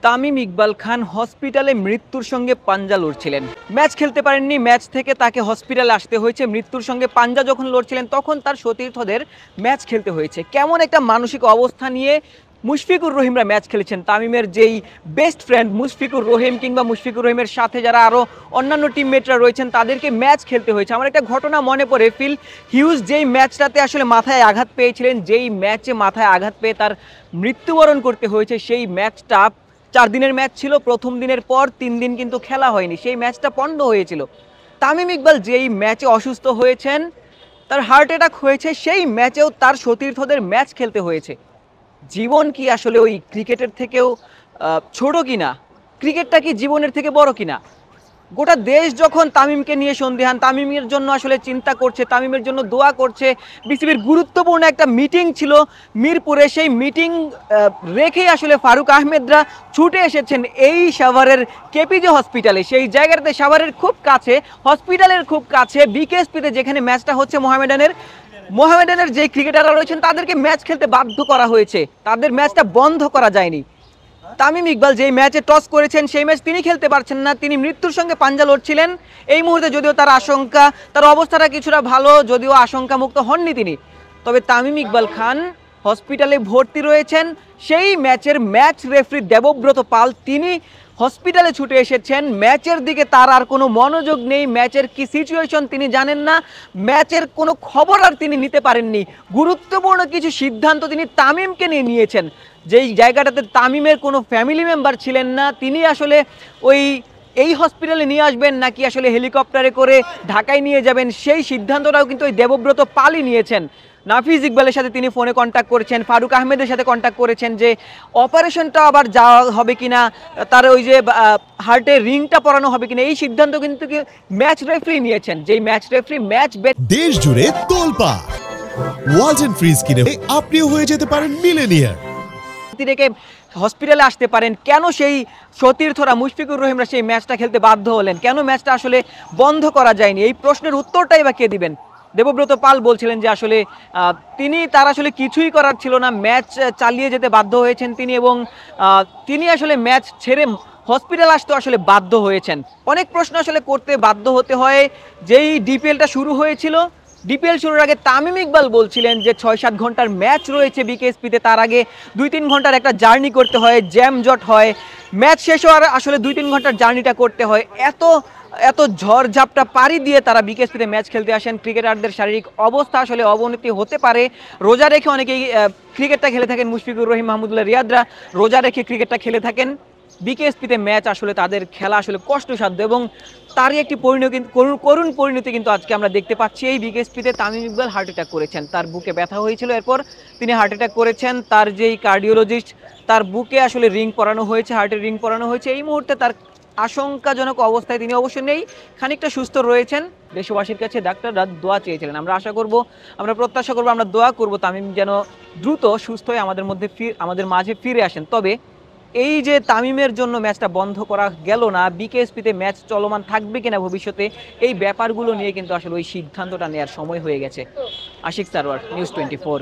তামিম ইকবাল খান হসপিটালে মৃত্যুর সঙ্গে পাঞ্জা লড়ছিলেন। ম্যাচ খেলতে পারেননি, ম্যাচ থেকে তাকে হসপিটালে আসতে হয়েছে। মৃত্যুর সঙ্গে পাঞ্জা যখন লড়ছিলেন তখন তার সতীর্থদের ম্যাচ খেলতে হয়েছে। কেমন একটা মানসিক অবস্থা নিয়ে মুশফিকুর রহিমরা ম্যাচ খেলেছেন। তামিমের যেই বেস্ট ফ্রেন্ড মুশফিকুর রহিম কিংবা মুশফিকুর রহিমের সাথে যারা আরও অন্যান্য টিমমেটরা রয়েছেন তাদেরকে ম্যাচ খেলতে হয়েছে। আমার একটা ঘটনা মনে পড়ে, ফিল হিউজ যেই ম্যাচটাতে আসলে মাথায় আঘাত পেয়েছিলেন, যেই ম্যাচে মাথায় আঘাত পেয়ে তার মৃত্যুবরণ করতে হয়েছে, সেই ম্যাচটা 4 দিনের ম্যাচ ছিল। প্রথম দিনের পর 3 দিন কিন্তু খেলা হয়নি, সেই ম্যাচটা পণ্ড হয়েছিল। তামিম ইকবাল যেই ম্যাচে অসুস্থ হয়েছেন, তার হার্ট অ্যাটাক হয়েছে, সেই ম্যাচেও তার সতীর্থদের ম্যাচ খেলতে হয়েছে। জীবন কি আসলে ওই ক্রিকেটের থেকেও ছোট কিনা? ক্রিকেটটা কি জীবনের থেকে বড় কিনা? গোটা দেশ যখন তামিমকে নিয়ে সন্দিহান, তামিমের জন্য আসলে চিন্তা করছে, তামিমের জন্য দোয়া করছে। বিসিবির গুরুত্বপূর্ণ একটা মিটিং ছিল মিরপুরে, সেই মিটিং রেখেই আসলে ফারুক আহমেদরা ছুটে এসেছেন এই সাভারের কেপিজে হসপিটালে। সেই জায়গাটাতে সাভারের খুব কাছে, হসপিটালের খুব কাছে, বিকেএসপিতে যেখানে ম্যাচটা হচ্ছে মোহামেডানের যে ক্রিকেটাররা রয়েছেন তাদেরকে ম্যাচ খেলতে বাধ্য করা হয়েছে, তাদের ম্যাচটা বন্ধ করা যায়নি। তামিম ইকবাল যেই ম্যাচে টস করেছেন সেই ম্যাচ তিনি খেলতে পারছেন না, তিনি মৃত্যুর সঙ্গে পাঞ্জা লড়ছিলেন। এই মুহূর্তে যদিও তার অবস্থাটা কিছুটা ভালো, যদিও আশঙ্কামুক্ত হননি তিনি, তবে তামিম ইকবাল খান হসপিটালে ভর্তি রয়েছেন। সেই ম্যাচের ম্যাচ রেফারি দেবব্রত পাল তিনি হসপিটালে ছুটে এসেছেন। ম্যাচের দিকে তার আর কোনো মনোযোগ নেই, ম্যাচের কি সিচুয়েশন তিনি জানেন না, ম্যাচের কোনো খবর আর তিনি নিতে পারেননি। গুরুত্বপূর্ণ কিছু সিদ্ধান্ত তিনি তামিমকে নিয়ে নিয়েছেন। যেই জায়গাটাতে তামিমের কোনো ফ্যামিলি মেম্বার ছিলেন না, তিনি আসলে এই হসপিটালে নিয়ে আসবেন নাকি আসলে হেলিকপ্টারে করে ঢাকায় নিয়ে যাবেন, সেই সিদ্ধান্তটাও কিন্তু ওই দেবব্রত পালই নিয়েছেন। নাফিজ ইকবালের সাথে তিনি ফোনে কন্ট্যাক্ট করেছেন, ফারুক আহমেদের সাথে কন্ট্যাক্ট করেছেন যে অপারেশনটা আবার যাওয়া হবে কিনা, তার ওই যে হার্টে রিংটা পরানো হবে কিনা, এই সিদ্ধান্ত কিন্তু ম্যাচ রেফারি নিয়েছেন। যেই ম্যাচ রেফারি ম্যাচ দেশ জুড়ে তোলপাড়, ওয়ালটন ফ্রিজ কিনে আপনিও হয়ে যেতে পারেন মিলেনিয়ার। রেখে হসপিটালে আসতে পারেন, কেন সেই সতীর্থরা মুশফিকুর রহিমরা সেই ম্যাচটা খেলতে বাধ্য হলেন, কেন ম্যাচটা আসলে বন্ধ করা যায়নি, এই প্রশ্নের উত্তরটাই বা কে দিবেন? দেবব্রত পাল বলছিলেন যে আসলে তার আসলে কিছুই করার ছিল না, ম্যাচ চালিয়ে যেতে বাধ্য হয়েছেন তিনি, এবং তিনি আসলে ম্যাচ ছেড়ে হসপিটাল আসতে আসলে বাধ্য হয়েছেন। অনেক প্রশ্ন আসলে করতে বাধ্য হতে হয়। যেই ডিপিএলটা শুরু হয়েছিল, ডিপিএল শুরুর আগে তামিম ইকবাল বলছিলেন যে 6-7 ঘন্টার ম্যাচ রয়েছে বিকেএসপিতে, তার আগে 2-3 ঘন্টার একটা জার্নি করতে হয়, জ্যাম জট হয়, ম্যাচ শেষ হওয়ার আসলে 2-3 ঘন্টার জার্নিটা করতে হয়। এত ঝড় ঝাপটা পাড়ি দিয়ে তারা বিকেএসপিতে ম্যাচ খেলতে আসেন। ক্রিকেটারদের শারীরিক অবস্থা আসলে অবনতি হতে পারে, রোজা রেখে অনেকেই ক্রিকেটটা খেলে থাকেন। মুশফিকুর রহিম, মাহমুদুল্লাহ রিয়াদরা রোজা রেখে ক্রিকেটটা খেলে থাকেন। বিকেএসপিতে ম্যাচ আসলে তাদের খেলা আসলে কষ্টসাধ্য, এবং তারই একটি করুণ পরিণতি কিন্তু আজকে আমরা দেখতে পাচ্ছি। এই বিকেএসপিতে তামিম ইকবাল হার্ট অ্যাটাক করেছেন, তার বুকে ব্যথা হয়েছিল, এরপর তিনি হার্ট অ্যাটাক করেছেন। তার যেই কার্ডিওলজিস্ট, তার বুকে আসলে রিং পরানো হয়েছে, হার্টের রিং পরানো হয়েছে। এই মুহূর্তে তার আশঙ্কাজনক অবস্থায় তিনি অবশ্য নেই, খানিকটা সুস্থ রয়েছেন। দেশবাসীর কাছে ডাক্তাররা দোয়া চেয়েছিলেন, আমরা প্রত্যাশা করবো, আমরা দোয়া করব তামিম যেন দ্রুত সুস্থ হয়ে আমাদের মাঝে ফিরে আসেন। তবে এই যে তামিমের জন্য ম্যাচটা বন্ধ করা গেল না, বিকেএসপিতে ম্যাচ চলমান থাকবে কিনা ভবিষ্যতে, এই ব্যাপারগুলো নিয়ে কিন্তু আসলে ওই সিদ্ধান্তটা নেওয়ার সময় হয়ে গেছে। আশিক সারওয়ার, নিউজ 24।